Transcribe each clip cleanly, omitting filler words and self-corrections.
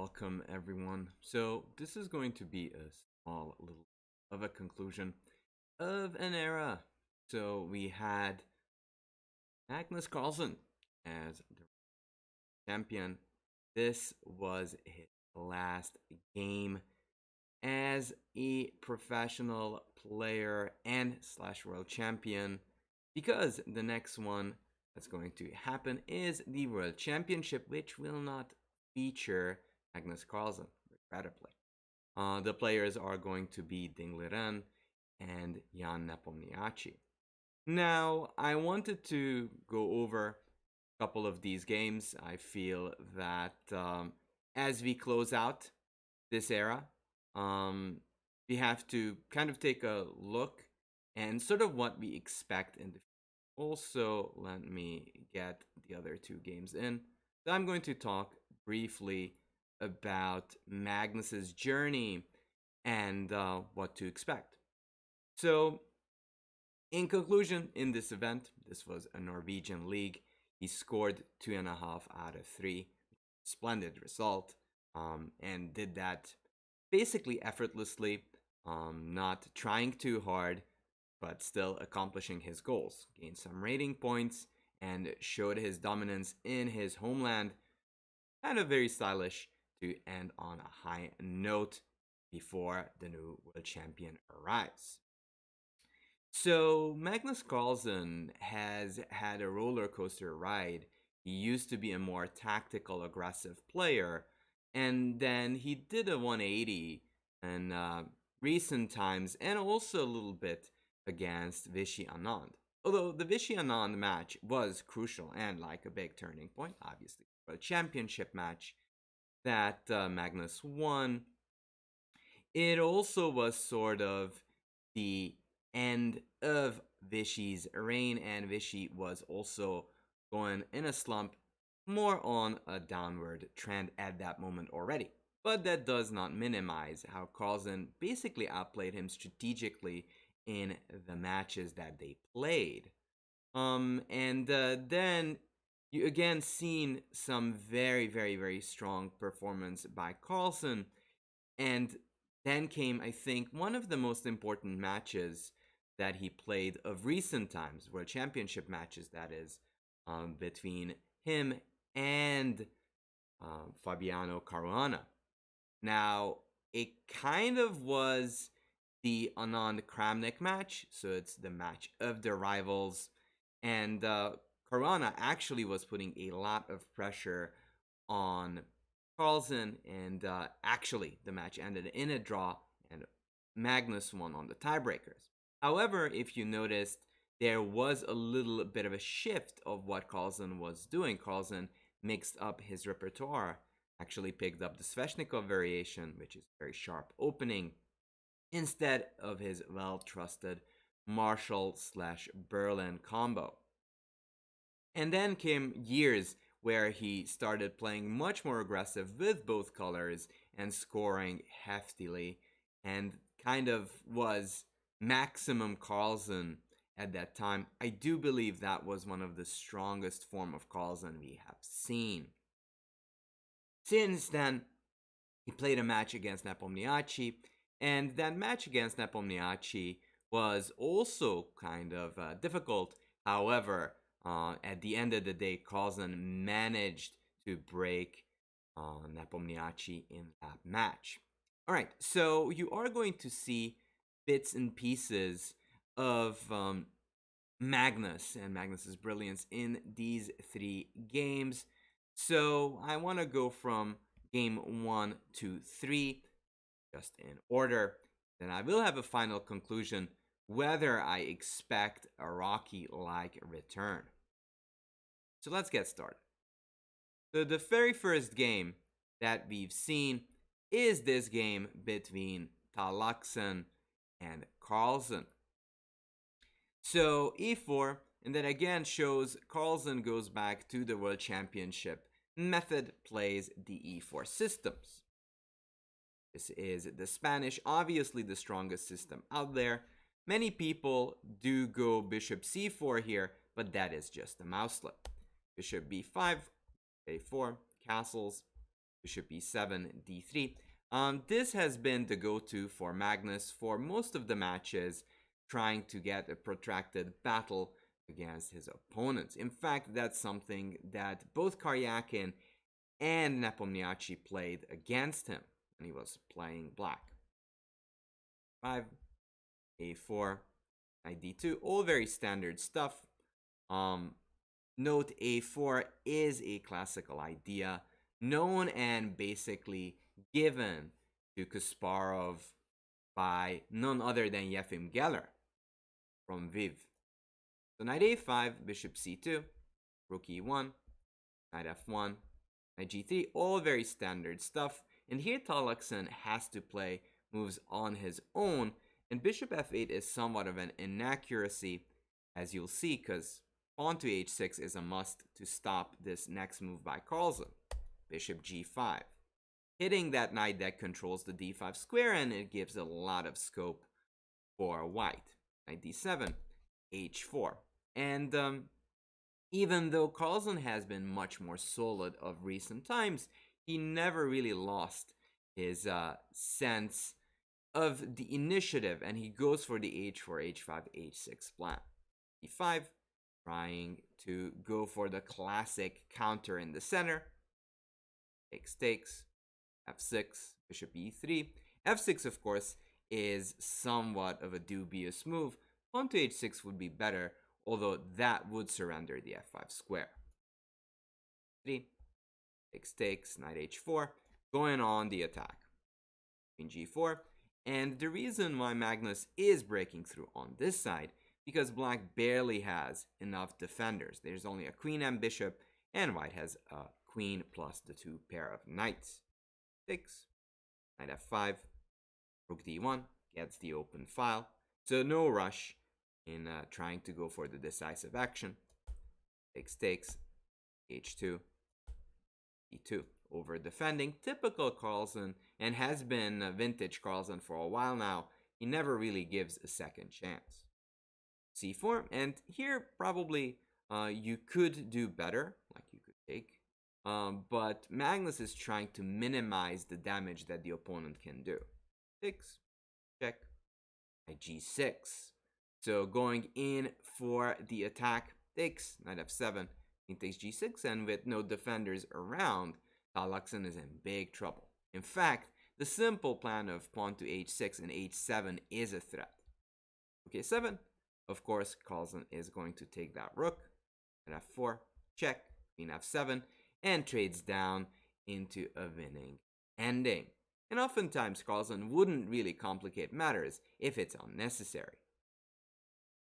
welcome everyone. So this is going to be a small little of a conclusion of an era. So we had Magnus Carlsen as the champion. This was his last game as a professional player and slash world champion, because the next one that's going to happen is the World Championship, which will not feature Magnus Carlsen, regrettably. The players are going to be Ding Liren and Jan Nepomniachtchi. Now, I wanted to go over a couple of these games. I feel that as we close out this era, um, we have to kind of take a look and sort of what we expect in the future. Also, let me get the other two games in. So I'm going to talk briefly about Magnus's journey and what to expect. So, in conclusion, in this event, this was a Norwegian league. He scored 2.5 out of 3. Splendid result, and did that basically effortlessly, not trying too hard, but still accomplishing his goals. Gained some rating points and showed his dominance in his homeland. Kind of very stylish to end on a high note before the new world champion arrives. So Magnus Carlsen has had a roller coaster ride. He used to be a more tactical, aggressive player, and then he did a 180 in recent times, and also a little bit against Vichy Anand. Although the Vichy Anand match was crucial and like a big turning point, obviously, for a championship match that Magnus won. It also was sort of the end of Vichy's reign, and Vichy was also going in a slump, more on a downward trend at that moment already. But that does not minimize how Carlsen basically outplayed him strategically in the matches that they played. And then you again seen some very strong performance by Carlsen, and then came, I think, one of the most important matches that he played of recent times, World Championship matches, that is, between him and Fabiano Caruana. Now, it kind of was the Anand Kramnik match, so it's the match of the rivals, and Caruana actually was putting a lot of pressure on Carlsen, and actually the match ended in a draw, and Magnus won on the tiebreakers. However, if you noticed, there was a little bit of a shift of what Carlsen was doing. Carlsen mixed up his repertoire, actually picked up the Sveshnikov variation, which is a very sharp opening, instead of his well-trusted Marshall/Berlin combo. And then came years where he started playing much more aggressive with both colors and scoring heftily, and kind of was maximum Carlsen at that time. I do believe that was one of the strongest form of Carlsen we have seen. Since then, he played a match against Nepomniachtchi, and that match against Nepomniachtchi was also kind of difficult. However, at the end of the day, Carlsen managed to break Nepomniachtchi in that match. Alright, so you are going to see bits and pieces of Magnus and Magnus's brilliance in these 3 games. So I want to go from game 1 to 3, just in order. Then I will have a final conclusion whether I expect a Rocky-like return. So let's get started. So the very first game that we've seen is this game between Carlsen and Carlsen. So e4, and that again shows Carlsen goes back to the World Championship method, plays the e4 systems. This is the Spanish, obviously the strongest system out there. Many people do go bishop c4 here, but that is just a mouse slip. Bishop b5, a4, castles, bishop e7, d3. This has been the go-to for Magnus for most of the matches, trying to get a protracted battle against his opponents. In fact, that's something that both Karyakin and Nepomniachtchi played against him when he was playing black. 5, a4, knight d2, all very standard stuff. Note a4 is a classical idea, known and basically given to Kasparov by none other than Yefim Geller from Viv. So knight a5, bishop c2, rook e1, knight f1, knight g3, all very standard stuff. And here Carlsen has to play moves on his own, and bishop f8 is somewhat of an inaccuracy, as you'll see, because pawn to h6 is a must to stop this next move by Carlsen. Bishop g5, hitting that knight that controls the d5 square, and it gives a lot of scope for white. Knight d7, h4. And even though Carlsen has been much more solid of recent times, he never really lost his sense of the initiative, and he goes for the h4, h5, h6 plan. e5, trying to go for the classic counter in the center. Takes, f6, bishop e3. f6, of course, is somewhat of a dubious move. Pawn to h6 would be better, although that would surrender the f5 square. 3, takes, knight h4, going on the attack. Queen g4, and the reason why Magnus is breaking through on this side, because black barely has enough defenders. There's only a queen and bishop, and white has a queen plus the two pair of knights. 6, knight f5, rook d1, gets the open file, so no rush in trying to go for the decisive action. Takes, h2, e2. Over defending, typical Carlsen, and has been vintage Carlsen for a while now. He never really gives a second chance. c4, and here probably you could do better, like you could take, but Magnus is trying to minimize the damage that the opponent can do. 6, check, knight g6. So going in for the attack, takes, knight f7, king takes g6, and with no defenders around, Carlsen is in big trouble. In fact, the simple plan of pawn to h6 and h7 is a threat. Okay, 7. Of course, Carlsen is going to take that rook, and f4, check, queen f7, and trades down into a winning ending. And oftentimes, Carlsen wouldn't really complicate matters if it's unnecessary.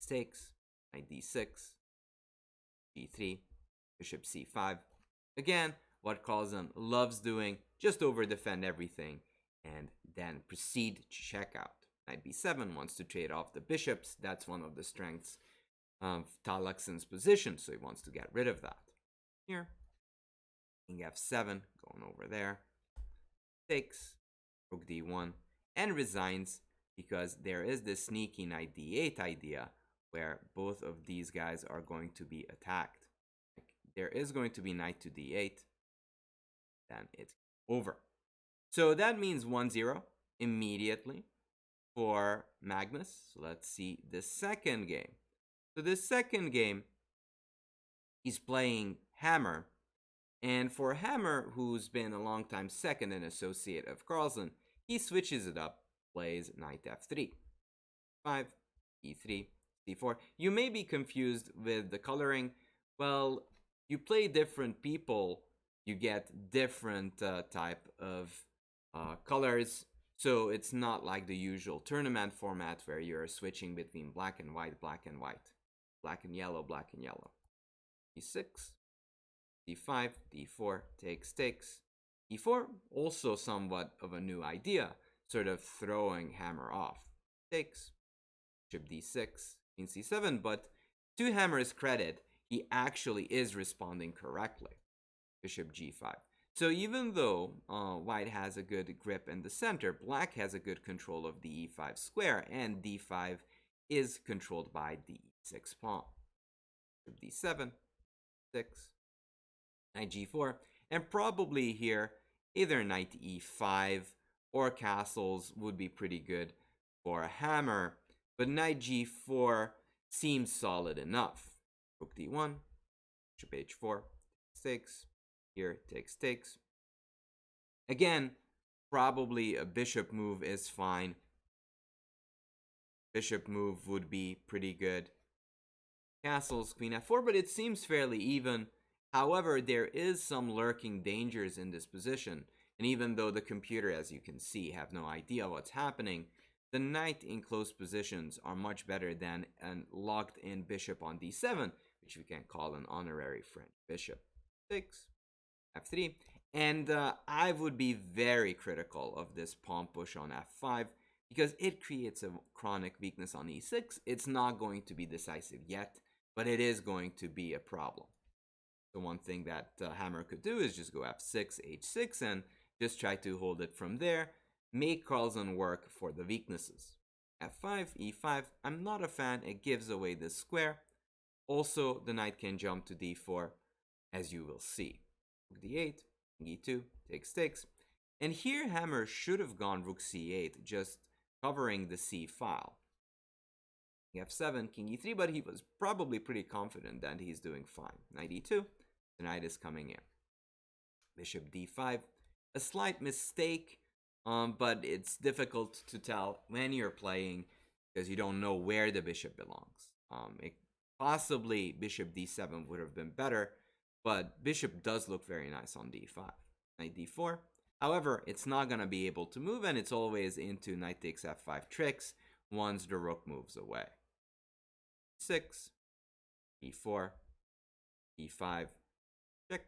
Takes, knight d6, g3, bishop c5. Again, what Carlsen loves doing, just over defend everything and then proceed to check out. Knight b7 wants to trade off the bishops. That's one of the strengths of Carlsen's position, so he wants to get rid of that. Here, king f7, going over there. Takes, rook d1, and resigns, because there is this sneaky knight d8 idea where both of these guys are going to be attacked. There is going to be knight to d8, then it's over. So that means 1-0 immediately for Magnus. So let's see the second game. So the second game, he's playing Hammer. And for Hammer, who's been a long time second and associate of Carlsen, he switches it up, plays knight f3. 5, e3, c4. You may be confused with the coloring. Well, you play different people, you get different type of colors. So it's not like the usual tournament format where you're switching between black and white, black and white, black and yellow, black and yellow. e6, d5, d4, takes, e4, also somewhat of a new idea, sort of throwing Hammer off. Takes, bishop d6, king c7, but to Hammer's credit, he actually is responding correctly. Bishop g5. So even though white has a good grip in the center, black has a good control of the e5 square, and d5 is controlled by the e6 pawn. Bishop d7, 6, knight g4, and probably here either knight e5 or castles would be pretty good for a hammer, but knight g4 seems solid enough. Rook d1, bishop h4, takes, here takes. Again, probably a bishop move is fine. Bishop move would be pretty good. Castles, queen f4, but it seems fairly even. However, there is some lurking dangers in this position, and even though the computer, as you can see, have no idea what's happening, the knight in close positions are much better than a locked-in bishop on d7, which we can call an honorary French bishop. 6, f3, and I would be very critical of this pawn push on f5, because it creates a chronic weakness on e6. It's not going to be decisive yet, but it is going to be a problem. The one thing that Hammer could do is just go f6, h6, and just try to hold it from there. Make Carlsen work for the weaknesses. f5, e5, I'm not a fan. It gives away this square. Also, the knight can jump to d4, as you will see. Rook d8, e2, takes. And here Hammer should have gone rook c8, just covering the c file. f7, king e3, but he was probably pretty confident that he's doing fine. Knight e2, the knight is coming in. Bishop d5, a slight mistake, but it's difficult to tell when you're playing because you don't know where the bishop belongs. Possibly bishop d7 would have been better, but bishop does look very nice on d5. Knight d4. However, it's not going to be able to move, and it's always into knight takes f5 tricks once the rook moves away. 6, e4, e5, check,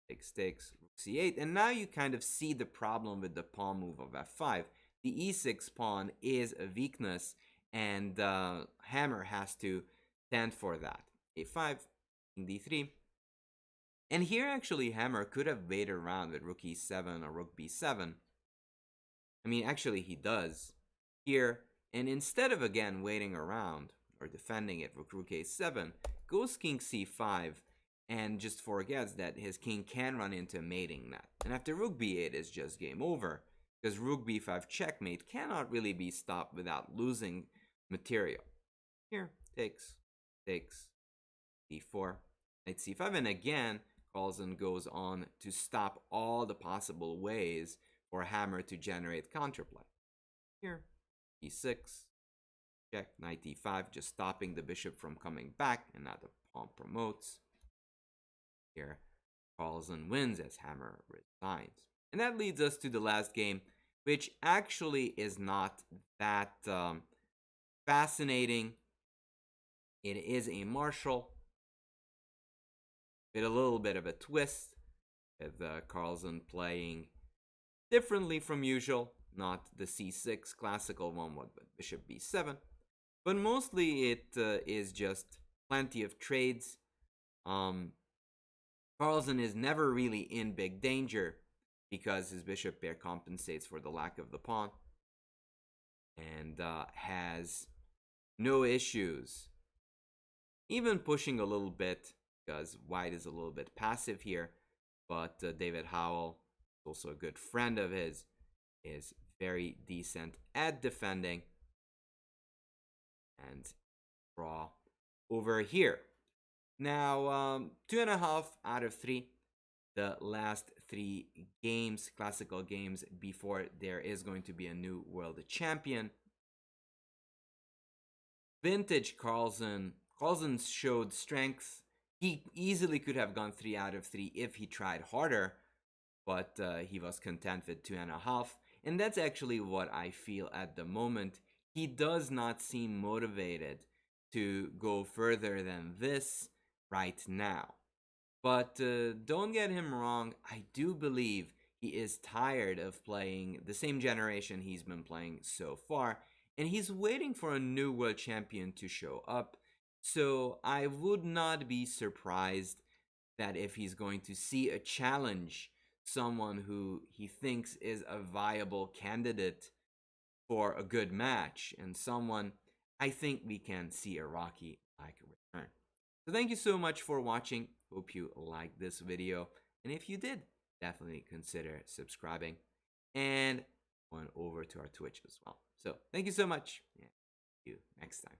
takes, rook c8, and now you kind of see the problem with the pawn move of f5. The e6 pawn is a weakness, and Hammer has to stand for that. a5, king d3. And here actually Hammer could have waited around with rook e7 or rook b7. I mean, actually he does here, and instead of again waiting around or defending it with rook a7, goes king c5 and just forgets that his king can run into a mating net. And after rook b8 is just game over, because rook b5 checkmate cannot really be stopped without losing material. Here, takes, d4, knight c5, and again Carlsen goes on to stop all the possible ways for Hammer to generate counterplay. Here, e6, check, knight d5, just stopping the bishop from coming back, and now the pawn promotes. Here, Carlsen wins as Hammer resigns. And that leads us to the last game, which actually is not that fascinating. It is a martial with a little bit of a twist, with Carlsen playing differently from usual, not the c6 classical one with bishop b7, but mostly it is just plenty of trades. Carlsen is never really in big danger because his bishop pair compensates for the lack of the pawn, and has no issues even pushing a little bit, because white is a little bit passive here. But David Howell, also a good friend of his, is very decent at defending. And draw over here. Now, 2.5 out of 3. The last 3 games, classical games, before there is going to be a new world champion. Vintage Carlsen showed strength. He easily could have gone 3 out of 3 if he tried harder, but he was content with 2.5. And that's actually what I feel at the moment. He does not seem motivated to go further than this right now. But don't get him wrong, I do believe he is tired of playing the same generation he's been playing so far, and he's waiting for a new world champion to show up. So I would not be surprised that if he's going to see a challenge, someone who he thinks is a viable candidate for a good match, and someone I think we can see a Rocky-like return. So thank you so much for watching. Hope you liked this video, and if you did, definitely consider subscribing and going over to our Twitch as well. So thank you so much. Yeah, see you next time.